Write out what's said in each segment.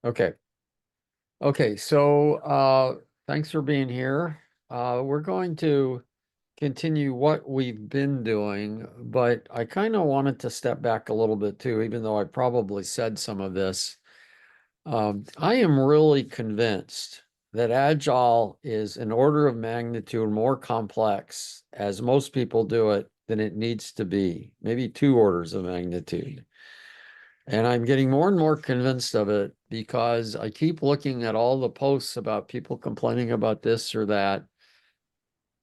Okay. Okay. So thanks for being here. We're going to continue what we've been doing, but I kind of wanted to step back a little bit too, even though I probably said some of this. I am really convinced that Agile is an order of magnitude more complex, as most people do it, than it needs to be, maybe two orders of magnitude. And I'm getting more and more convinced of it because I keep looking at all the posts about people complaining about this or that.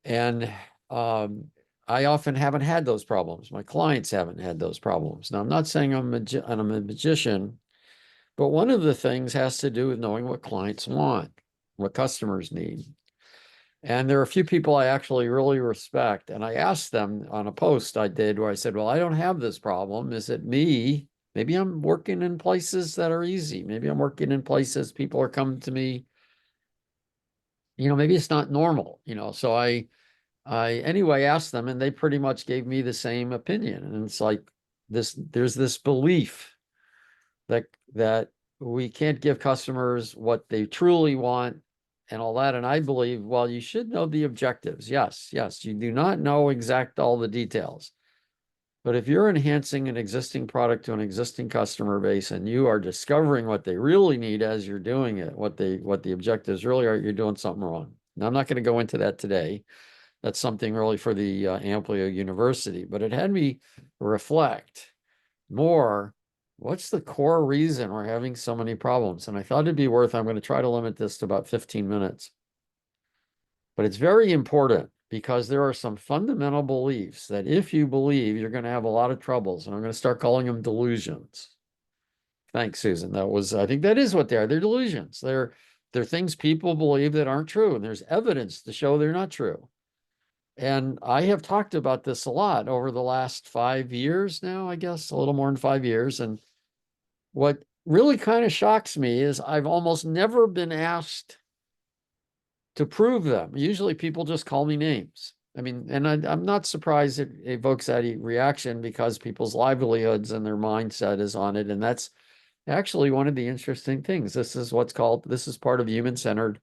And um, I often haven't had those problems. My clients haven't had those problems. Now, I'm not saying I'm a magician, but one of the things has to do with knowing what clients want, what customers need. And there are a few people I actually really respect. And I asked them on a post I did where I said, well, I don't have this problem. Is it me? Maybe I'm working in places that are easy. Maybe I'm working in places people are coming to me, maybe it's not normal, So I anyway asked them and they pretty much gave me the same opinion. And it's like there's this belief that we can't give customers what they truly want and all that. And I believe, well, you should know the objectives. Yes, yes, you do not know all the details. But if you're enhancing an existing product to an existing customer base and you are discovering what they really need as you're doing it, what the objectives really are, you're doing something wrong. Now, I'm not going to go into that today. That's something really for the Amplio University, but it had me reflect more. What's the core reason we're having so many problems? And I thought it'd be I'm going to try to limit this to about 15 minutes. But it's very important because there are some fundamental beliefs that if you believe, you're going to have a lot of troubles. And I'm going to start calling them delusions. Thanks, Susan. I think that is what they are. They're delusions. They're things people believe that aren't true. And there's evidence to show they're not true. And I have talked about this a lot over the last 5 years now, I guess, a little more than 5 years. And what really kind of shocks me is I've almost never been asked to prove them. Usually people just call me names. I mean, and I'm not surprised it evokes that reaction because people's livelihoods and their mindset is on it. And that's actually one of the interesting things. This is part of human-centered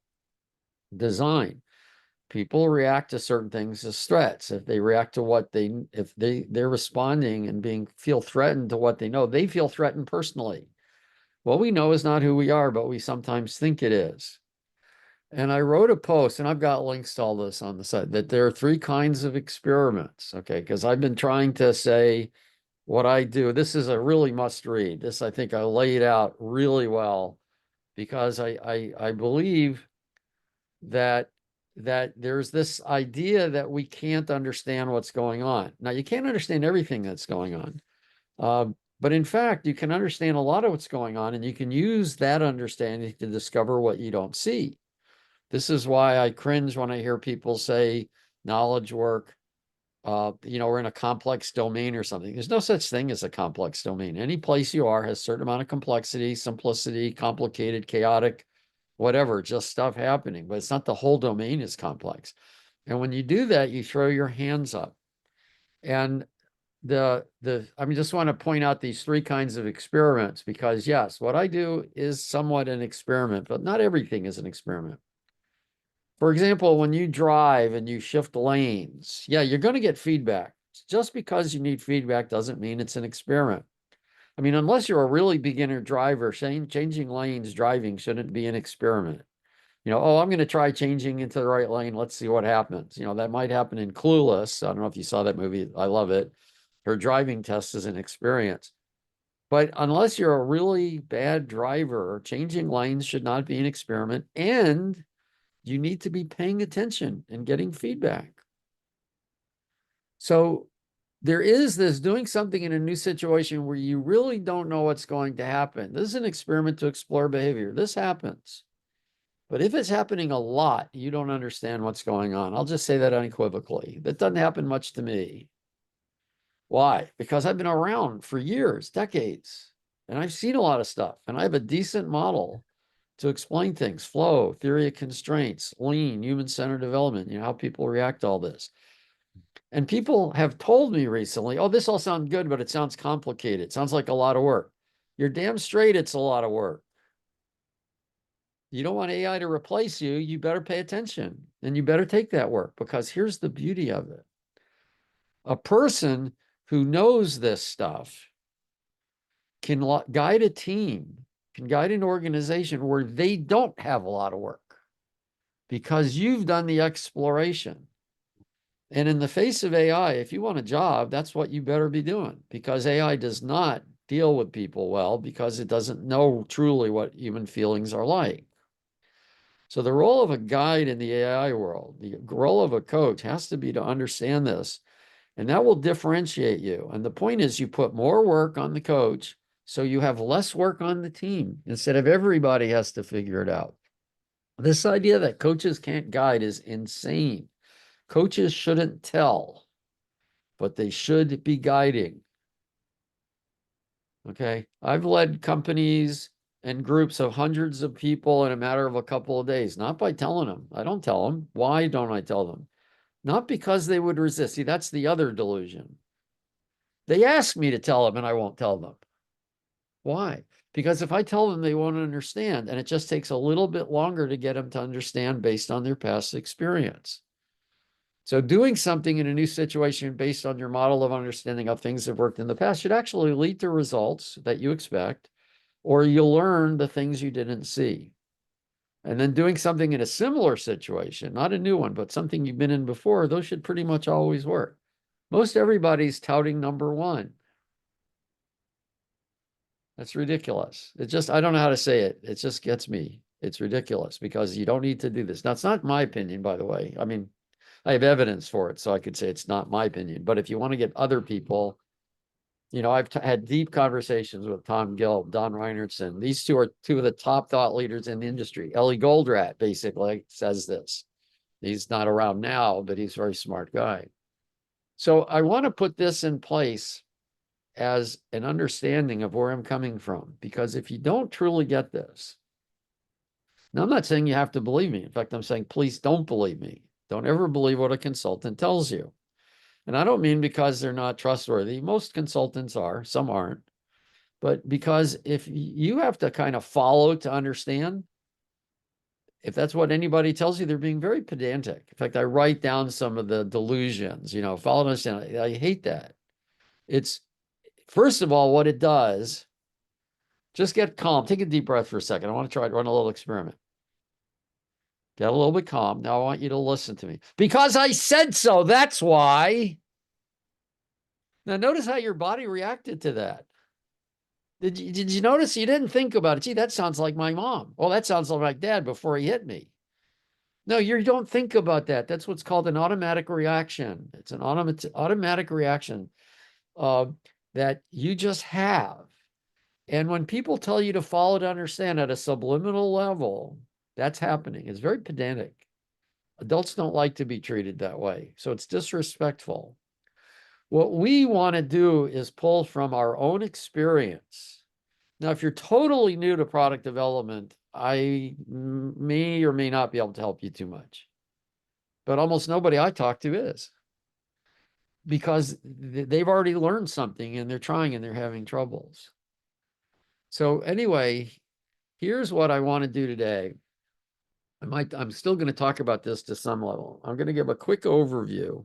design. People react to certain things as threats. If they react to if they're responding and feel threatened to what they know, they feel threatened personally. What we know is not who we are, but we sometimes think it is. And I wrote a post, and I've got links to all this on the site, that there are three kinds of experiments, okay? Because I've been trying to say what I do. This is a really must read. This, I think I laid out really well because I believe that there's this idea that we can't understand what's going on. Now, you can't understand everything that's going on. But in fact, you can understand a lot of what's going on, and you can use that understanding to discover what you don't see. This is why I cringe when I hear people say knowledge work, we're in a complex domain or something. There's no such thing as a complex domain. Any place you are has a certain amount of complexity, simplicity, complicated, chaotic, whatever, just stuff happening. But it's not the whole domain is complex. And when you do that, you throw your hands up. And I just want to point out these three kinds of experiments because yes, what I do is somewhat an experiment, but not everything is an experiment. For example, when you drive and you shift lanes, yeah, you're going to get feedback. Just because you need feedback doesn't mean it's an experiment. I mean, unless you're a really beginner driver, changing lanes driving shouldn't be an experiment. Oh, I'm going to try changing into the right lane. Let's see what happens. That might happen in Clueless. I don't know if you saw that movie. I love it. Her driving test is an experience. But unless you're a really bad driver, changing lanes should not be an experiment. And you need to be paying attention and getting feedback. So there is this doing something in a new situation where you really don't know what's going to happen. This is an experiment to explore behavior. This happens. But if it's happening a lot, you don't understand what's going on. I'll just say that unequivocally. That doesn't happen much to me. Why? Because I've been around for years, decades, and I've seen a lot of stuff, and I have a decent model to explain things: flow, theory of constraints, lean, human-centered development, how people react to all this. And people have told me recently, oh, this all sounds good, but it sounds complicated. It sounds like a lot of work. You're damn straight it's a lot of work. You don't want AI to replace you. You better pay attention and you better take that work, because here's the beauty of it. A person who knows this stuff can guide a team, can guide an organization where they don't have a lot of work because you've done the exploration. And in the face of AI, if you want a job, that's what you better be doing, because AI does not deal with people well because it doesn't know truly what human feelings are like. So the role of a guide in the AI world, the role of a coach has to be to understand this, and that will differentiate you. And the point is you put more work on the coach so you have less work on the team instead of everybody has to figure it out. This idea that coaches can't guide is insane. Coaches shouldn't tell, but they should be guiding. Okay. I've led companies and groups of hundreds of people in a matter of a couple of days, not by telling them. I don't tell them. Why don't I tell them? Not because they would resist. See, that's the other delusion. They ask me to tell them and I won't tell them. Why? Because if I tell them, they won't understand. And it just takes a little bit longer to get them to understand based on their past experience. So doing something in a new situation based on your model of understanding how things have worked in the past should actually lead to results that you expect, or you'll learn the things you didn't see. And then doing something in a similar situation, not a new one, but something you've been in before, those should pretty much always work. Most everybody's touting number one. That's ridiculous. It just, I don't know how to say it. It just gets me. It's ridiculous because you don't need to do this. Now, it's not my opinion, by the way. I mean, I have evidence for it, so I could say it's not my opinion. But if you want to get other people, I've had deep conversations with Tom Gill, Don Reinertson. These two are two of the top thought leaders in the industry. Ellie Goldratt basically says this. He's not around now, but he's a very smart guy. So I want to put this in place as an understanding of where I'm coming from, because if you don't truly get this, now I'm not saying you have to believe me. In fact, I'm saying, please don't believe me. Don't ever believe what a consultant tells you. And I don't mean because they're not trustworthy. Most consultants are, some aren't. But because if you have to kind of follow to understand, if that's what anybody tells you, they're being very pedantic. In fact, I write down some of the delusions, follow and understand. I hate that. It's, first of all, what it does, just get calm. Take a deep breath for a second. I want to try to run a little experiment. Get a little bit calm. Now I want you to listen to me. Because I said so. That's why. Now notice how your body reacted to that. Did you notice? You didn't think about it. Gee, that sounds like my mom. Well, that sounds like my dad before he hit me. No, you don't think about that. That's what's called an automatic reaction. It's an automatic reaction that you just have. And when people tell you to follow to understand at a subliminal level, that's happening. It's very pedantic. Adults don't like to be treated that way. So it's disrespectful. What we want to do is pull from our own experience. Now, if you're totally new to product development, I may or may not be able to help you too much. But almost nobody I talk to is, because they've already learned something and they're trying and they're having troubles. So anyway, here's what I want to do today. I'm still going to talk about this to some level. I'm going to give a quick overview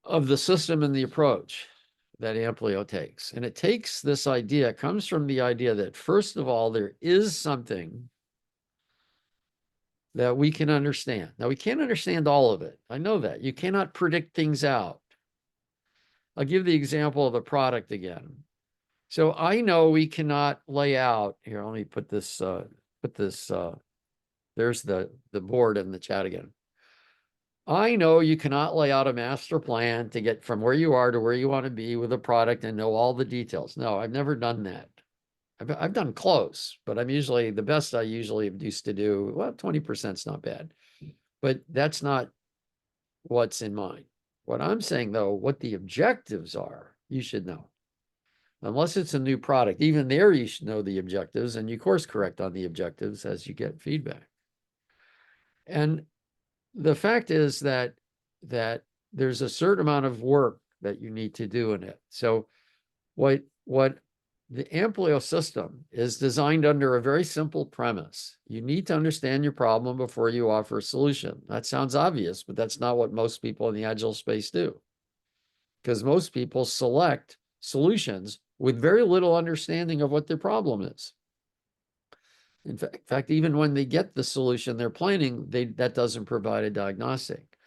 of the system and the approach that Amplio takes. And it takes this idea, it comes from the idea that, first of all, there is something that we can understand. Now, we can't understand all of it. I know that. You cannot predict things out. I'll give the example of the product again. So I know we cannot lay out, here, let me put this, there's the board in the chat again. I know you cannot lay out a master plan to get from where you are to where you want to be with a product and know all the details. No, I've never done that. I've done close, but I'm usually the best I usually used to do. Well, 20% is not bad, but that's not what's in mind. What I'm saying, though, what the objectives are, you should know. Unless it's a new product, even there you should know the objectives, and you course correct on the objectives as you get feedback. And the fact is that there's a certain amount of work that you need to do in it. So what the Amplio system is designed under a very simple premise. You need to understand your problem before you offer a solution. That sounds obvious, but that's not what most people in the Agile space do. Because most people select solutions with very little understanding of what their problem is. In fact, even when they get the solution they're planning, that doesn't provide a diagnostic.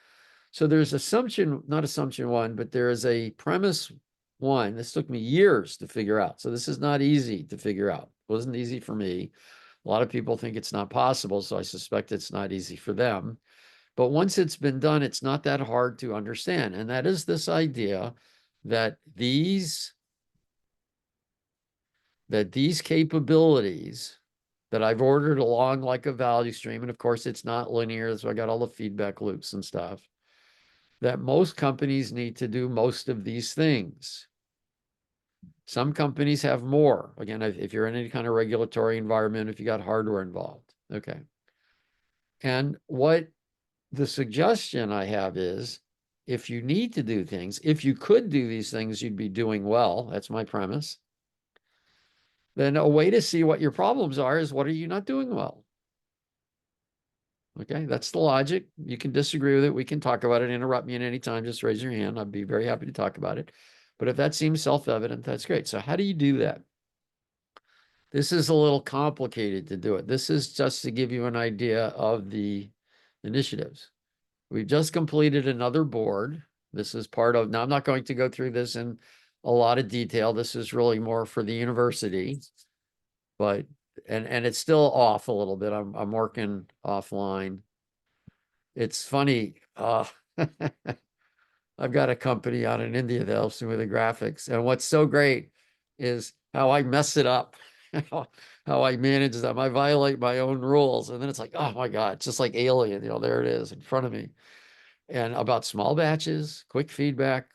So there's assumption, not assumption one, but there is a premise one. This took me years to figure out. So this is not easy to figure out. It wasn't easy for me. A lot of people think it's not possible, so I suspect it's not easy for them. But once it's been done, it's not that hard to understand. And that is this idea that these capabilities that I've ordered along like a value stream, and of course it's not linear, so I got all the feedback loops and stuff, that most companies need to do most of these things. Some companies have more. Again, if you're in any kind of regulatory environment, if you got hardware involved, okay. And what the suggestion I have is, if you need to do things, if you could do these things, you'd be doing well. That's my premise. Then a way to see what your problems are is, what are you not doing well? Okay, that's the logic. You can disagree with it. We can talk about it. Interrupt me at any time. Just raise your hand. I'd be very happy to talk about it. But if that seems self-evident, that's great. So how do you do that? This is a little complicated to do it. This is just to give you an idea of the initiatives. We've just completed another board. This is part of, now I'm not going to go through this in a lot of detail. This is really more for the university, but, and it's still off a little bit. I'm working offline. It's funny. I've got a company out in India that helps me with the graphics. And what's so great is how I mess it up, how I manage them. I violate my own rules. And then it's like, oh my God, it's just like Alien, there it is in front of me. And about small batches, quick feedback,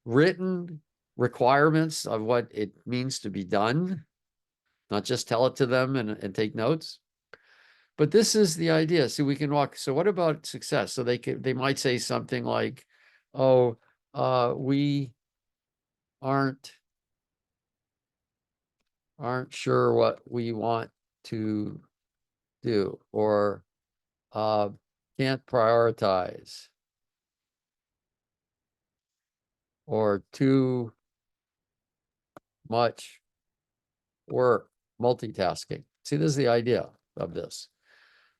written requirements of what it means to be done, not just tell it to them and take notes. But this is the idea. So we can walk. So what about success? So they might say something like, oh, we aren't sure what we want to do, or can't prioritize, or too much work, multitasking. See, this is the idea of this.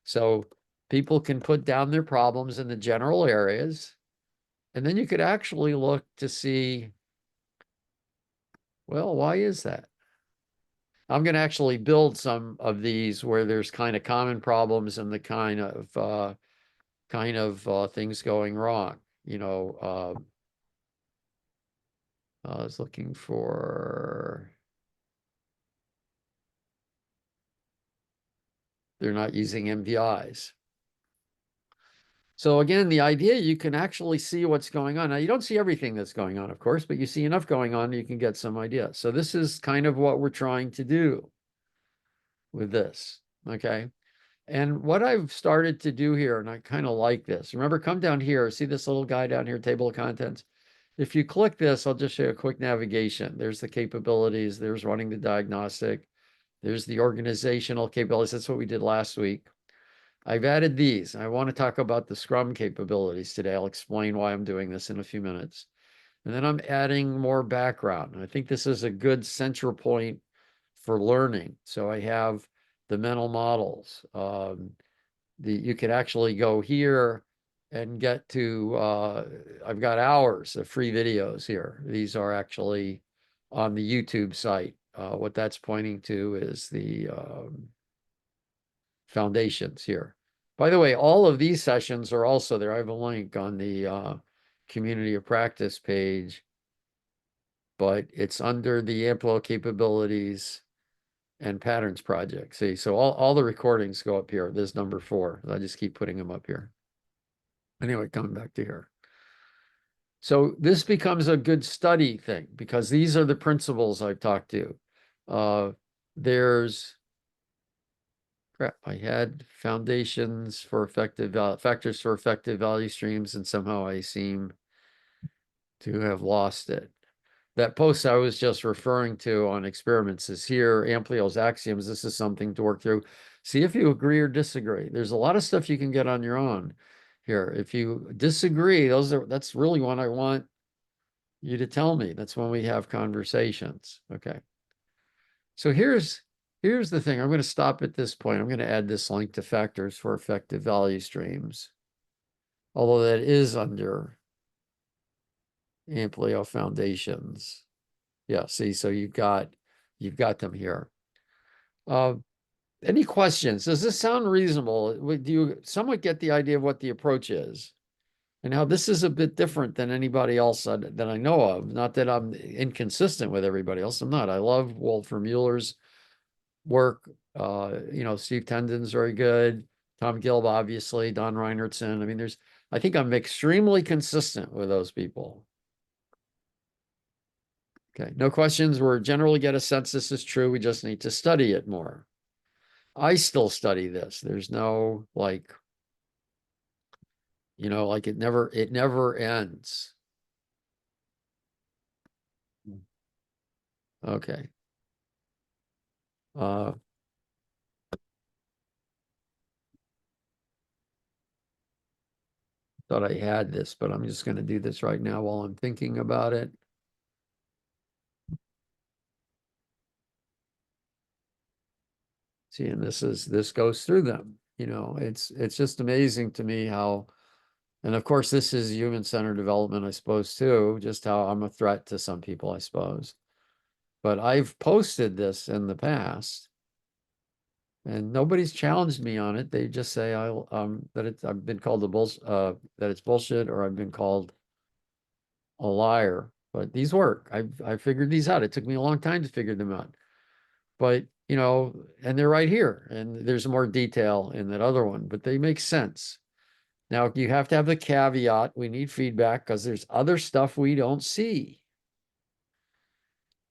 So people can put down their problems in the general areas, and then you could actually look to see, well, why is that? I'm going to actually build some of these where there's kind of common problems and the kind of things going wrong. I was looking for, they're not using MVIs. So again, the idea, you can actually see what's going on. Now, you don't see everything that's going on, of course, but you see enough going on, you can get some idea. So this is kind of what we're trying to do with this, okay? And what I've started to do here, and I kind of like this. Remember, come down here, see this little guy down here, table of contents? If you click this, I'll just show you a quick navigation. There's the capabilities, there's running the diagnostic, there's the organizational capabilities. That's what we did last week. I've added these. I want to talk about the Scrum capabilities today. I'll explain why I'm doing this in a few minutes. And then I'm adding more background. And I think this is a good central point for learning. So I have the mental models. You could actually go here and get to, I've got hours of free videos here. These are actually on the YouTube site. What that's pointing to is the foundations here. By the way, all of these sessions are also there. I have a link on the community of practice page, but it's under the Amplio Capabilities and Patterns project. See, so all the recordings go up here. There's number 4. I just keep putting them up here. Anyway, coming back to here. So this becomes a good study thing because these are the principles I've talked to. There's crap. I had foundations for effective factors for effective value streams, and somehow I seem to have lost it. that post I was just referring to on experiments is here, Amplio's axioms. This is something to work through. See if you agree or disagree. There's a lot of stuff you can get on your own here. If you disagree, that's really what I want you to tell me. That's when we have conversations. Okay. So here's the thing. I'm going to stop at this point. I'm going to add this link to factors for effective value streams, although that is under Amplio Foundations. Yeah, see, so you've got them here. Uh, any questions? Does this sound reasonable? Do you somewhat get the idea of what the approach is? And how this is a bit different than anybody else that I know of. Not that I'm inconsistent with everybody else. I'm not. I love Wolfram Mueller's work. Steve Tendon's very good. Tom Gilb, obviously. Don Reinertson. I mean, I think I'm extremely consistent with those people. Okay, no questions. We're generally get a sense this is true. We just need to study it more. I still study this. There's no like it never ends. Okay. Uh, thought I had this, but I'm just going to do this right now while I'm thinking about it. See, and this goes through them. It's just amazing to me how, and of course, this is human-centered development, I suppose, too, just how I'm a threat to some people, I suppose. But I've posted this in the past, and nobody's challenged me on it. They just say I've been called that it's bullshit, or I've been called a liar. But these work. I figured these out. It took me a long time to figure them out. But and they're right here. And there's more detail in that other one, but they make sense. Now you have to have the caveat. We need feedback because there's other stuff we don't see.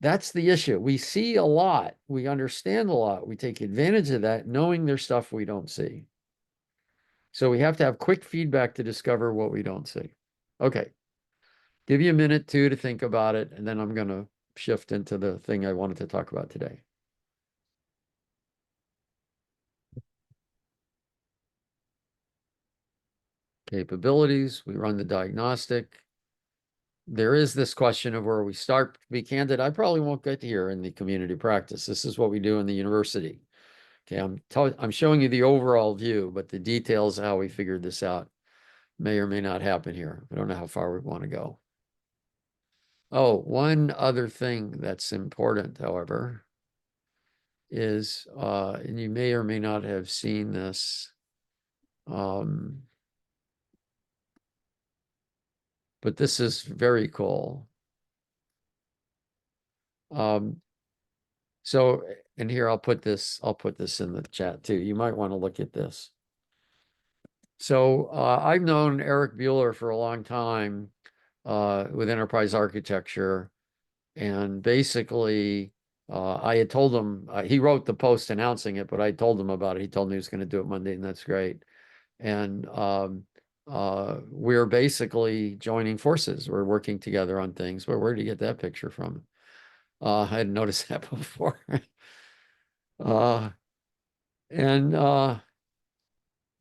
That's the issue. We see a lot. We understand a lot. We take advantage of that, knowing there's stuff we don't see. So we have to have quick feedback to discover what we don't see. Okay. Give you a minute, two, to think about it, and then I'm going to shift into the thing I wanted to talk about today. Capabilities. We run the diagnostic. There is this question of where we start. To be candid, I probably won't get here in the community practice. This is what we do in the university. Okay, I'm showing you the overall view, but the details of how we figured this out may or may not happen here. I don't know how far we want to go. Oh, one other thing that's important, however, is, and you may or may not have seen this, but this is very cool. So, and here I'll put this in the chat too. You might want to look at this. So I've known Eric Bueller for a long time with enterprise architecture. And basically, I had told him, he wrote the post announcing it, but I told him about it. He told me he was going to do it Monday, and that's great. And we're basically joining forces. We're working together on things. But where did you get that picture from? I hadn't noticed that before. uh, and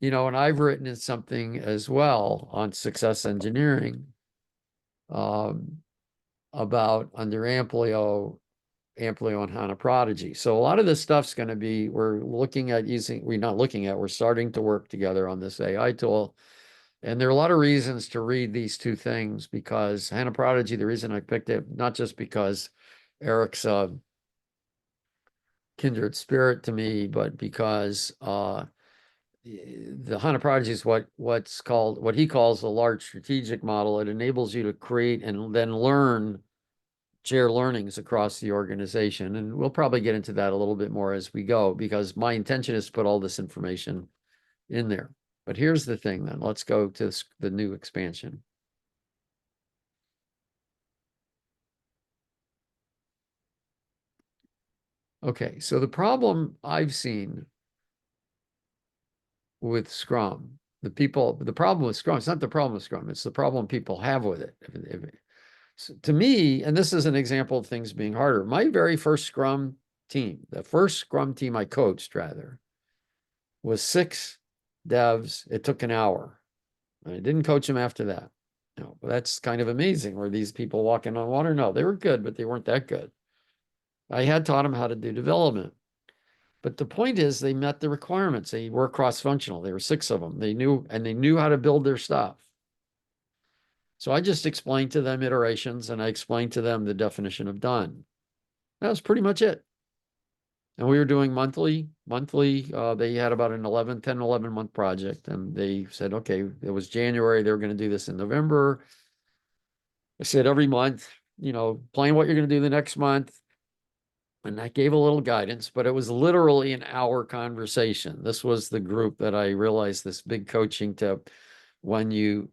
and I've written in something as well on success engineering about under Amplio and HANA Prodigy. So a lot of this stuff's going to be, we're starting to work together on this AI tool. And there are a lot of reasons to read these two things because HANA Prodigy, the reason I picked it, not just because Eric's kindred spirit to me, but because the HANA Prodigy is what he calls a large strategic model. It enables you to create and then learn share learnings across the organization. And we'll probably get into that a little bit more as we go, because my intention is to put all this information in there. But here's the thing then. Let's go to the new expansion. Okay, so the problem I've seen with Scrum, the problem with Scrum, it's not the problem with Scrum, it's the problem people have with it. So to me, and this is an example of things being harder, my very first Scrum team, the first Scrum team I coached, rather, was 6 devs. It took an hour. I didn't coach them after that. No, that's kind of amazing. Were these people walking on water? No, they were good, but they weren't that good. I had taught them how to do development. But the point is, they met the requirements. They were cross-functional. There were 6 of them. They knew how to build their stuff. So I just explained to them iterations, and I explained to them the definition of done. That was pretty much it. And we were doing monthly. They had about an 11 month project. And they said, okay, it was January. They were going to do this in November. I said, every month, plan what you're going to do the next month. And I gave a little guidance, but it was literally an hour conversation. This was the group that I realized this big coaching tip. When you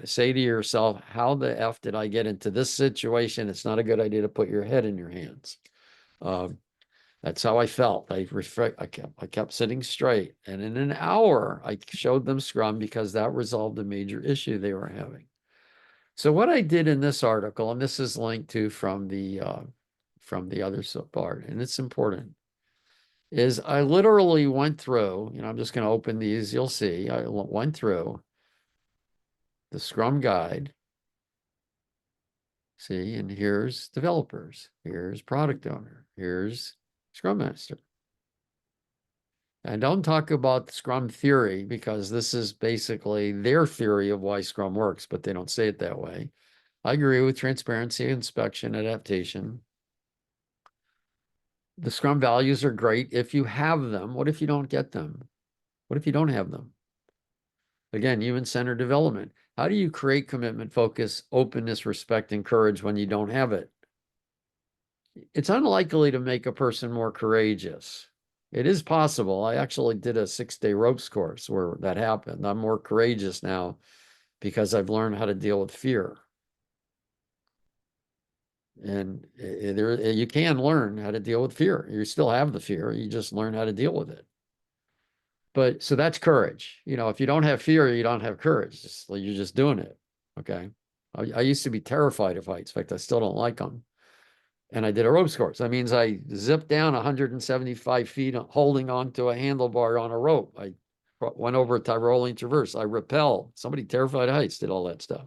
say to yourself, how the F did I get into this situation? It's not a good idea to put your head in your hands. That's how I felt. I kept sitting straight. And in an hour, I showed them Scrum because that resolved a major issue they were having. So what I did in this article, and this is linked to from the other part, and it's important, is I literally went through, I'm just going to open these, you'll see, I went through the Scrum guide. See, and here's developers, here's product owner, here's Scrum Master. And don't talk about Scrum theory because this is basically their theory of why Scrum works, but they don't say it that way. I agree with transparency, inspection, adaptation. The Scrum values are great if you have them. What if you don't get them? What if you don't have them? Again, human-centered development. How do you create commitment, focus, openness, respect, and courage when you don't have it? It's unlikely to make a person more courageous. It is possible. I actually did a 6-day ropes course where that happened. I'm more courageous now because I've learned how to deal with fear. And you can learn how to deal with fear. You still have the fear. You just learn how to deal with it. But so that's courage. If you don't have fear, you don't have courage. You're just doing it. Okay. I used to be terrified of heights. In fact, I still don't like them. And I did a ropes course. That means I zipped down 175 feet holding onto a handlebar on a rope. I went over a Tyrolean traverse. I rappelled. Somebody terrified of heights did all that stuff.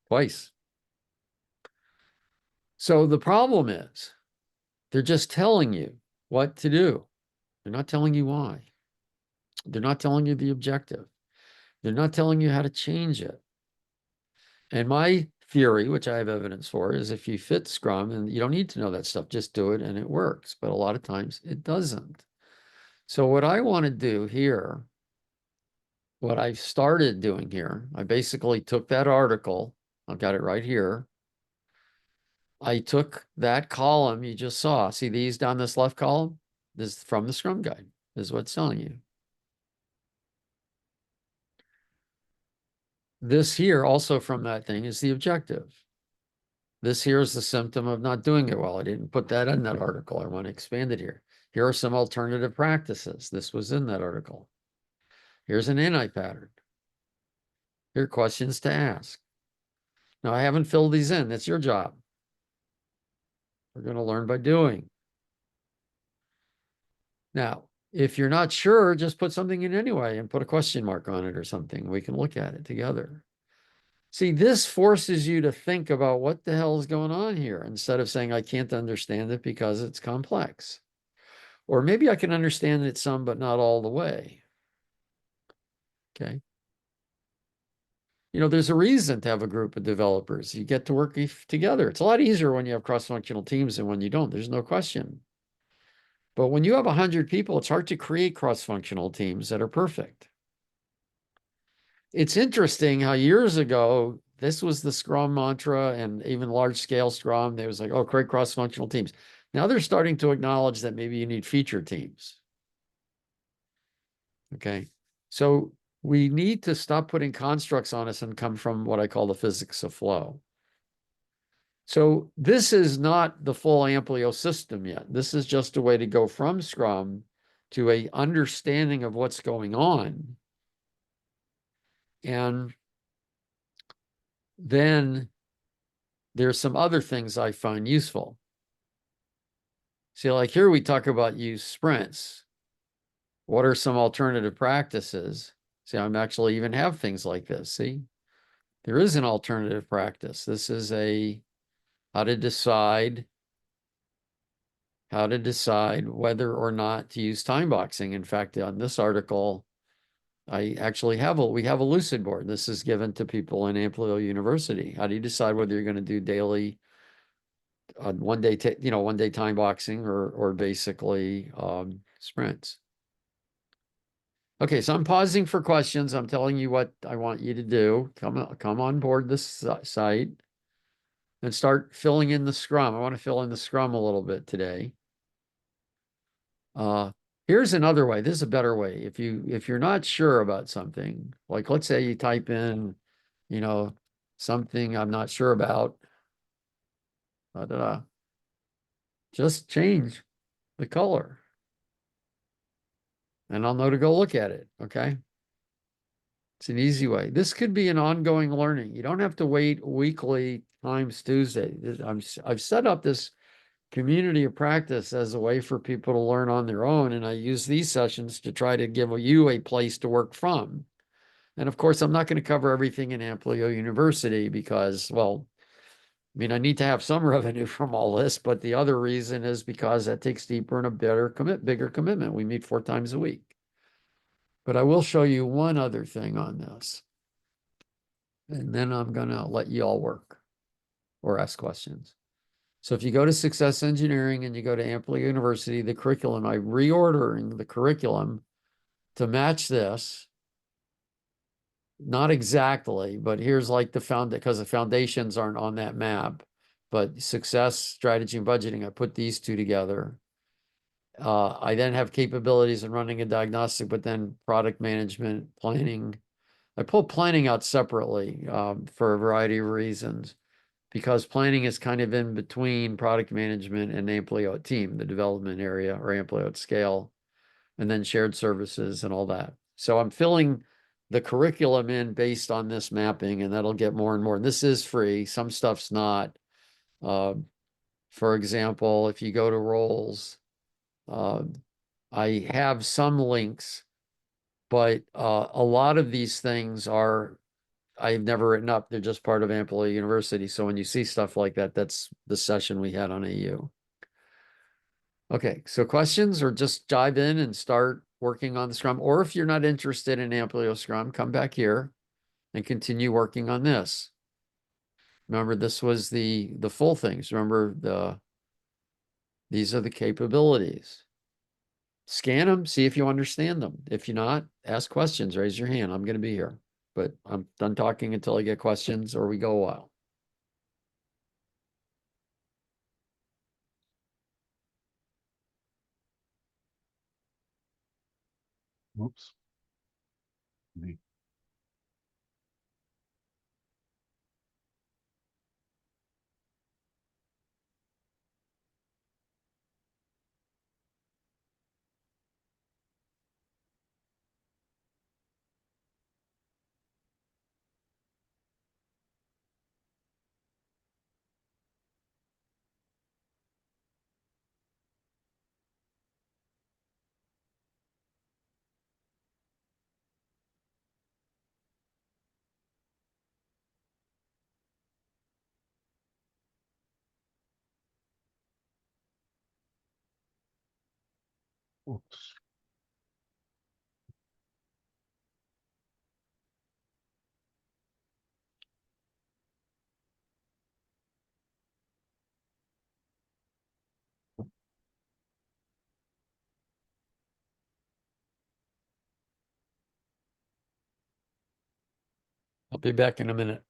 Twice. So the problem is they're just telling you what to do. They're not telling you why. They're not telling you the objective. They're not telling you how to change it. And my theory, which I have evidence for, is if you fit Scrum, and you don't need to know that stuff, just do it and it works. But a lot of times it doesn't. So what I want to do here, what I started doing here, I basically took that article, I've got it right here. I took that column you just saw. See these down this left column? This is from the Scrum Guide. This is what's telling you. This here, also from that thing, is the objective. This here is the symptom of not doing it well. I didn't put that in that article. I want to expand it here. Here are some alternative practices. This was in that article. Here's an anti-pattern. Here are questions to ask. Now, I haven't filled these in. That's your job. We're going to learn by doing. Now, if you're not sure, just put something in anyway and put a question mark on it or something. We can look at it together. See, this forces you to think about what the hell is going on here instead of saying, I can't understand it because it's complex. Or maybe I can understand it some, but not all the way. Okay. There's a reason to have a group of developers. You get to work together. It's a lot easier when you have cross-functional teams than when you don't. There's no question. But when you have 100 people, it's hard to create cross-functional teams that are perfect. It's interesting how years ago, this was the Scrum mantra, and even large-scale Scrum, they was like, oh, create cross-functional teams. Now they're starting to acknowledge that maybe you need feature teams. Okay. So we need to stop putting constructs on us and come from what I call the physics of flow. So this is not the full Amplio system yet. This is just a way to go from Scrum to a understanding of what's going on. And then there's some other things I find useful. See, like here we talk about use sprints. What are some alternative practices? See, I'm actually even have things like this. See, there is an alternative practice. This is a how to decide whether or not to use time boxing. In fact, on this article, I actually have we have a lucid board. This is given to people in Amplio University. How do you decide whether you're going to do daily, one day, one day time boxing or basically sprints? Okay, so I'm pausing for questions. I'm telling you what I want you to do. Come on board this site and start filling in the Scrum. I want to fill in the Scrum a little bit today. Uh, Here's another way. This is a better way. If you're not sure about something, like let's say you type in, you know, something I'm not sure about, just change the color and I'll know to go look at it. Okay. It's an easy way. This could be an ongoing learning. You don't have to wait weekly times Tuesday. I've set up this community of practice as a way for people to learn on their own. And I use these sessions to try to give you a place to work from. And of course, I'm not going to cover everything in Amplio University because, well, I mean, I need to have some revenue from all this, but the other reason is because that takes deeper and a bigger commitment. We meet 4 times a week. But I will show you one other thing on this. And then I'm going to let you all work or ask questions. So if you go to Success Engineering and you go to Amplio University, the curriculum, I'm reordering the curriculum to match this. Not exactly, but here's like because the foundations aren't on that map. But success, strategy, and budgeting, I put these two together. I then have capabilities in running a diagnostic, but then product management, planning. I pull planning out separately for a variety of reasons because planning is kind of in between product management and Amplio at team, the development area or Amplio at scale, and then shared services and all that. So I'm filling the curriculum in based on this mapping, and that'll get more and more. And this is free. Some stuff's not. Uh, for example, if you go to roles, uh, I have some links, but a lot of these things are I've never written up. They're just part of Amplio University. So when you see stuff like that, that's the session we had on AU. Okay, so questions or just dive in and start working on the Scrum. Or if you're not interested in Amplio Scrum, come back here and continue working on this. Remember, this was the full things. Remember, these are the capabilities. Scan them, see if you understand them. If you're not, ask questions, raise your hand. I'm going to be here. But I'm done talking until I get questions or we go a while. Oops. The- Oops. I'll be back in a minute.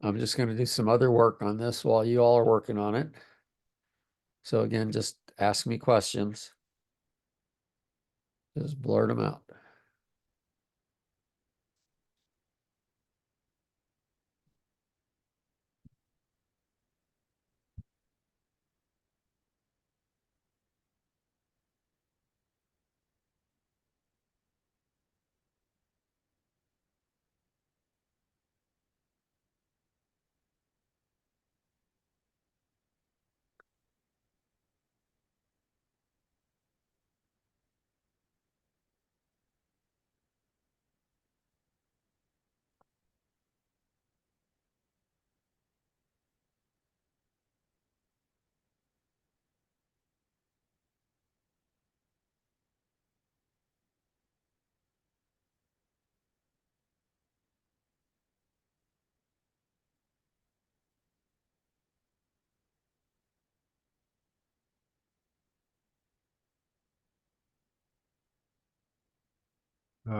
I'm just going to do some other work on this while you all are working on it. So again, just ask me questions. Just blurt them out.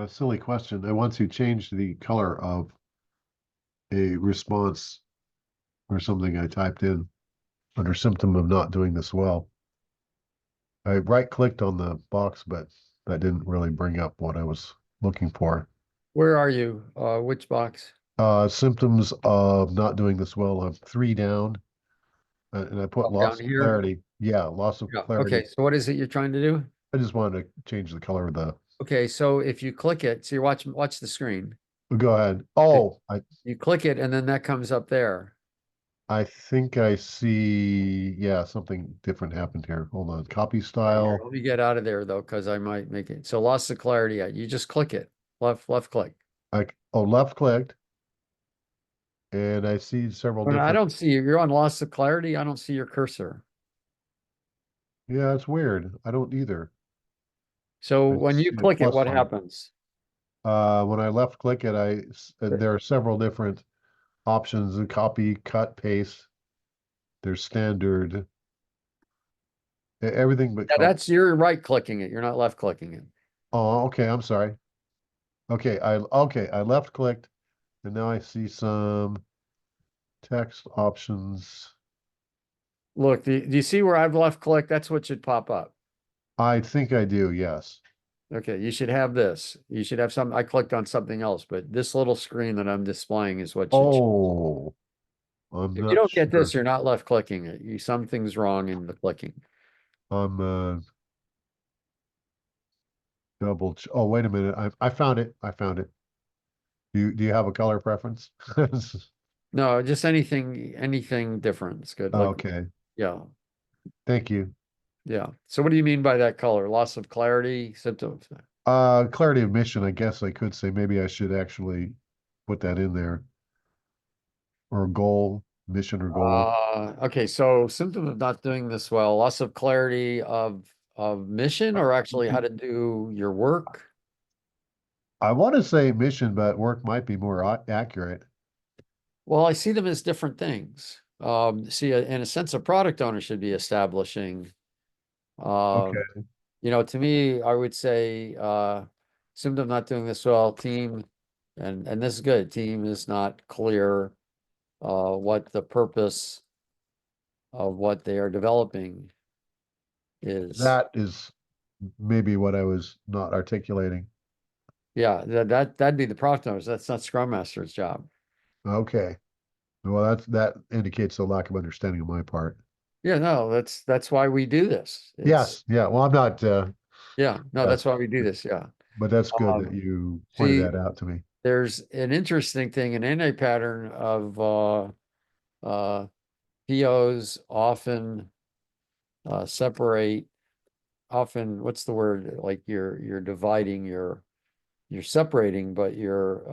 Silly question. I want to change the color of a response or something I typed in under symptom of not doing this well. I right-clicked on the box, but that didn't really bring up what I was looking for. Where are you? Which box? Symptoms of not doing this well. I'm three down, and I put Oh, down loss of here? clarity. Yeah, loss of Yeah. clarity. Okay. So what is it you're trying to do? I just wanted to change the color of the. Okay. So if you click it, so you watch the screen. Go ahead. If Oh, you click it and then that comes up there. I think I see. Yeah, something different happened here. Hold on. Copy Here, style. let me get out of there though, because I might make it. So loss of clarity. Yeah, you just click it. Left click. Left clicked, and I see several But I different. don't see you. You're on loss of clarity. I don't see your cursor. Yeah, it's weird. I don't either. So I when just you see a click it, plus what sign. happens? When I left click it, there are several different options: copy, cut, paste. There's standard, everything but Yeah, color. you're right clicking it. You're not left clicking it. Oh, okay. I'm sorry. I left clicked, and now I see some text options. Look, do you see where I've left clicked? That's what should pop up. I think I do. Yes. Okay, you should have this. You should have some. I clicked on something else, but this little screen that I'm displaying is what should. Oh, I'm If you not don't get sure. this, you're not left clicking it. Something's wrong in the clicking. I'm Oh, wait a minute. I found it. I found it. Do you have a color preference? No, just anything different. It's good. Like, Okay. yeah, Thank you. yeah. So what do you mean by that color? Loss of clarity, symptoms? Clarity of mission, I guess I could say maybe I should actually put that in there. Or goal, mission or goal. Okay, so symptom of not doing this well, loss of clarity of mission or actually how to do your work. I want to say mission, but work might be more accurate. Well, I see them as different things. See, in a sense, a product owner should be establishing. Uh, Okay. to me, I would say symptom not doing this well, team, and this is good. Team is not clear what the purpose of what they are developing is. That is maybe what I was not articulating. Yeah, that'd be the product owners. That's not Scrum Master's job. Okay. Well, that indicates a lack of understanding on my part. Yeah, no, that's why we do this. It's Yes. Yeah. Well, I'm not, yeah, no, yes, that's why we do this. Yeah. but that's good that Um, you pointed See, that out to me. there's an interesting thing, an NA pattern of uh, POs often separate. Often, what's the word? Like you're dividing, you're separating, but you're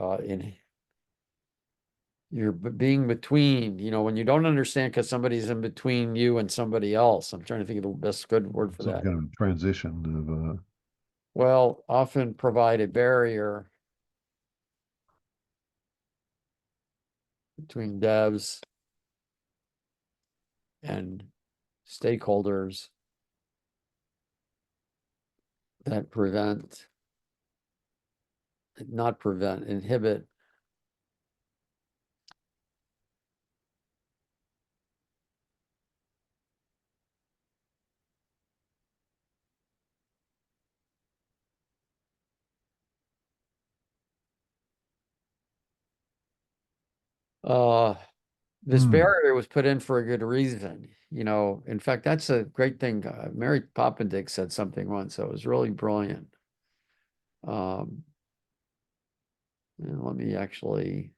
being between. When you don't understand because somebody's in between you and somebody else. I'm trying to think of the best good word for Some that. kind of transition of, Well, often provide a barrier between devs and stakeholders that inhibit Uh, this Hmm. barrier was put in for a good reason. In fact, that's a great thing. Mary Poppendix said something once that was really brilliant. Um, and let me actually,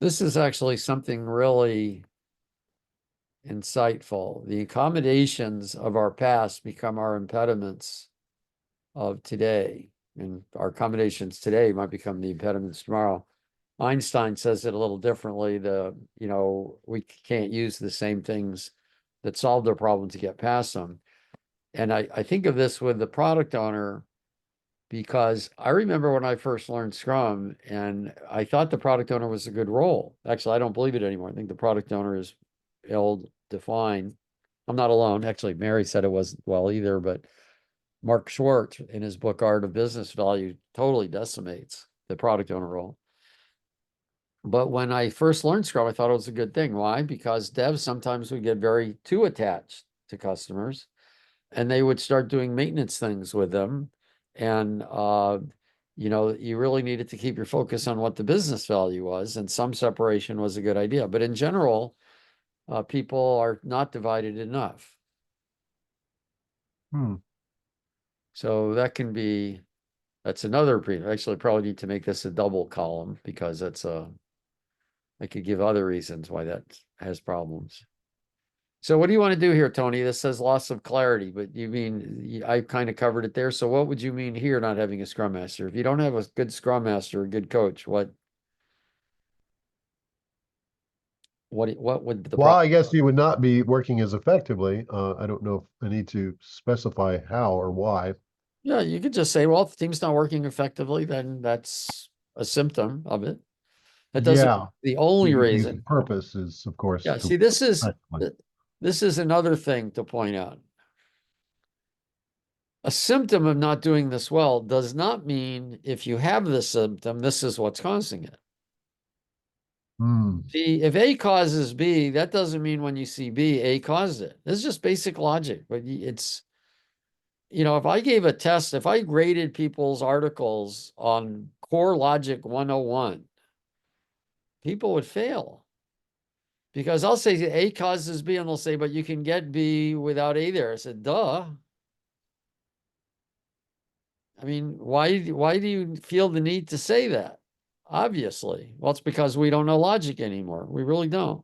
this is actually something really insightful. The accommodations of our past become our impediments of today, and our accommodations today might become the impediments tomorrow. Einstein says it a little differently. We can't use the same things that solved their problem to get past them. And I think of this with the product owner because I remember when I first learned Scrum and I thought the product owner was a good role. Actually, I don't believe it anymore. I think the product owner is ill-defined. I'm not alone. Actually, Mary said it wasn't well either, but Mark Schwartz in his book Art of Business Value totally decimates the product owner role. But when I first learned Scrum, I thought it was a good thing. Why? Because devs sometimes would get very too attached to customers and they would start doing maintenance things with them. And, you really needed to keep your focus on what the business value was, and some separation was a good idea. But in general, people are not divided enough. Hmm. So that's another actually probably need to make this a double column because I could give other reasons why that has problems. So what do you want to do here, Tony? This says loss of clarity, but you mean I kind of covered it there. So what would you mean here not having a scrum master? If you don't have a good scrum master, a good coach, what would the Well, problem? I guess you would not be working as effectively. I don't know if I need to specify how or why. Yeah, you could just say, well, if the team's not working effectively, then that's a symptom of it. That doesn't Yeah, the only because the reason. purpose is, of course, Yeah, to see, effectively. this is another thing to point out. A symptom of not doing this well does not mean if you have the symptom, this is what's causing it. Hmm. See, if A causes B, that doesn't mean when you see B, A caused it. This is just basic logic. But if I gave a test, if I graded people's articles on core logic 101, people would fail. Because I'll say A causes B, and they'll say, but you can get B without A there. I said, duh. I mean, why do you feel the need to say that? Obviously. Well, it's because we don't know logic anymore. We really don't.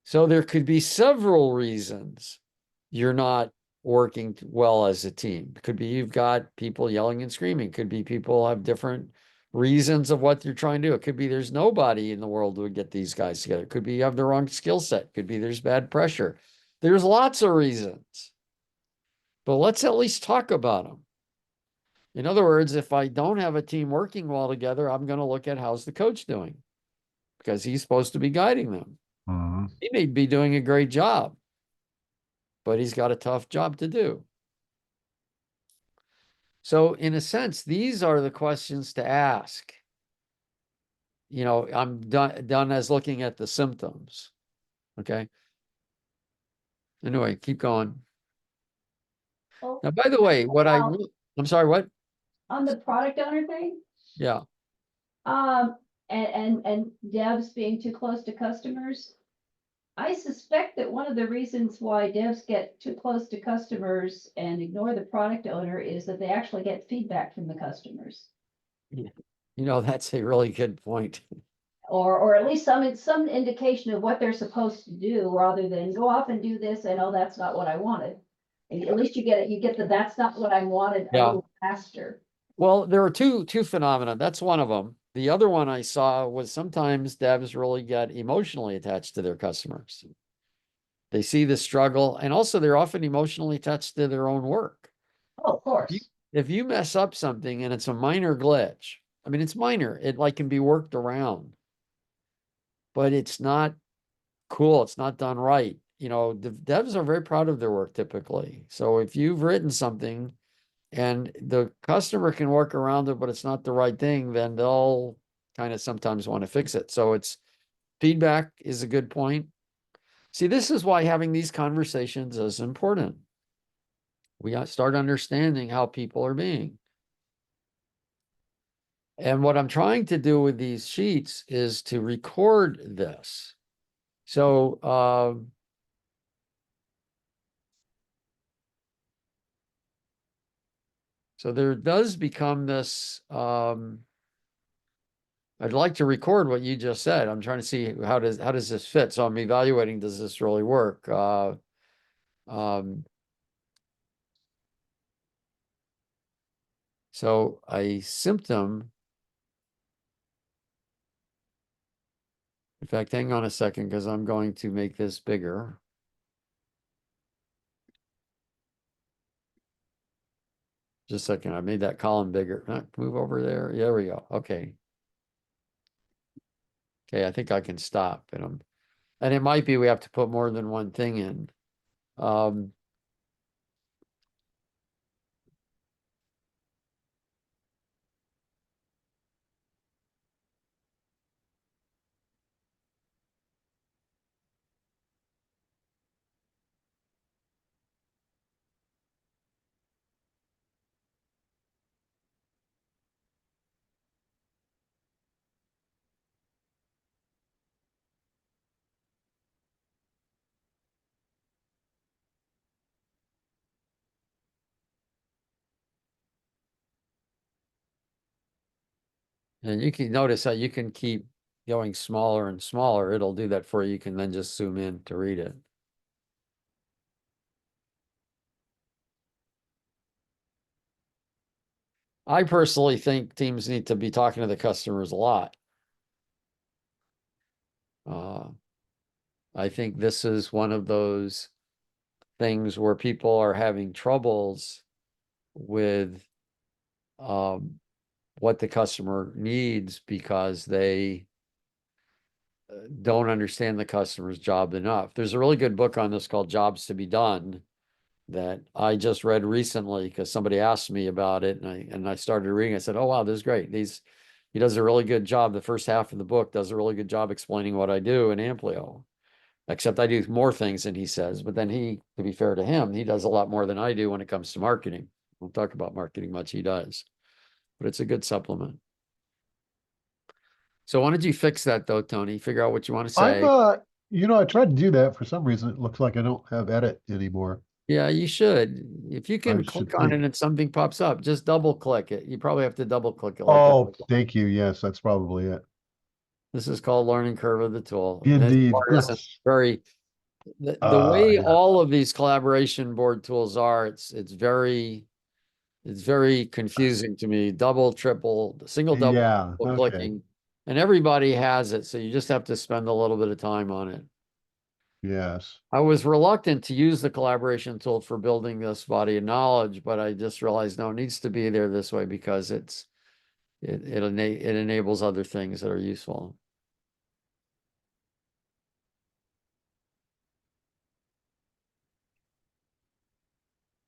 So there could be several reasons you're not working well as a team. It could be you've got people yelling and screaming. It could be people have different reasons of what you're trying to do. It could be there's nobody in the world who would get these guys together. It could be you have the wrong skill set. It could be there's bad pressure. There's lots of reasons, but let's at least talk about them. In other words, if I don't have a team working well together, I'm going to look at how's the coach doing because he's supposed to be guiding them. Mhm. He may be doing a great job, but he's got a tough job to do. So, in a sense, these are the questions to ask. I'm done as looking at the symptoms. Okay. Anyway, keep going. Oh, Now, by the way, now, I'm sorry, what? on the product owner thing, Yeah. um, and devs being too close to customers. I suspect that one of the reasons why devs get too close to customers and ignore the product owner is that they actually get feedback from the customers. That's a really good point. Or at least some indication of what they're supposed to do, rather than go off and do this and, oh, that's not what I wanted. And at least you get that's not what I wanted a Yeah. little faster. Well, there are two phenomena. That's one of them. The other one I saw was sometimes devs really get emotionally attached to their customers. They see the struggle, and also they're often emotionally attached to their own work. Oh, of If course. you mess up something and it's a minor glitch, I mean, it's minor. It like can be worked around, but it's not cool. It's not done right. The devs are very proud of their work typically. So if you've written something and the customer can work around it, but it's not the right thing, then they'll kind of sometimes want to fix it. So it's feedback is a good point. See, this is why having these conversations is important. We got to start understanding how people are being. And what I'm trying to do with these sheets is to record this. So, so there does become this, I'd like to record what you just said. I'm trying to see how does this fit? So I'm evaluating, does this really work? So a symptom, in fact, hang on a second, because I'm going to make this bigger. Just a second, I made that column bigger. Move over there. There we go. Okay. Okay, I think I can stop. And it might be we have to put more than one thing in. And you can notice how you can keep going smaller and smaller. It'll do that for you. You can then just zoom in to read it. I personally think teams need to be talking to the customers a lot. I think this is one of those things where people are having troubles with what the customer needs because they don't understand the customer's job enough. There's a really good book on this called Jobs to be Done that I just read recently because somebody asked me about it, and I started reading. I said, "Oh wow, this is great." He does a really good job. The first half of the book does a really good job explaining what I do in Amplio. Except I do more things than he says, but then to be fair to him, he does a lot more than I do when it comes to marketing. We'll talk about marketing much, he does, but it's a good supplement. So why don't you fix that though, Tony? Figure out what you want to I'm, say. I tried to do that. For some reason, it looks like I don't have edit anymore. Yeah, you should. If you I can should click on it think. and something pops up, just double click it. You probably have to double click it like I Oh, thank you. Yes, that's probably it. This is called learning curve of the tool. This Indeed. part isn't Yes. very the way Yeah. all of these collaboration board tools are, it's very confusing to me. Double, triple, double Yeah. Okay. clicking, and everybody has it. So you just have to spend a little bit of time on it. Yes. I was reluctant to use the collaboration tool for building this body of knowledge, but I just realized no, it needs to be there this way because it enables other things that are useful.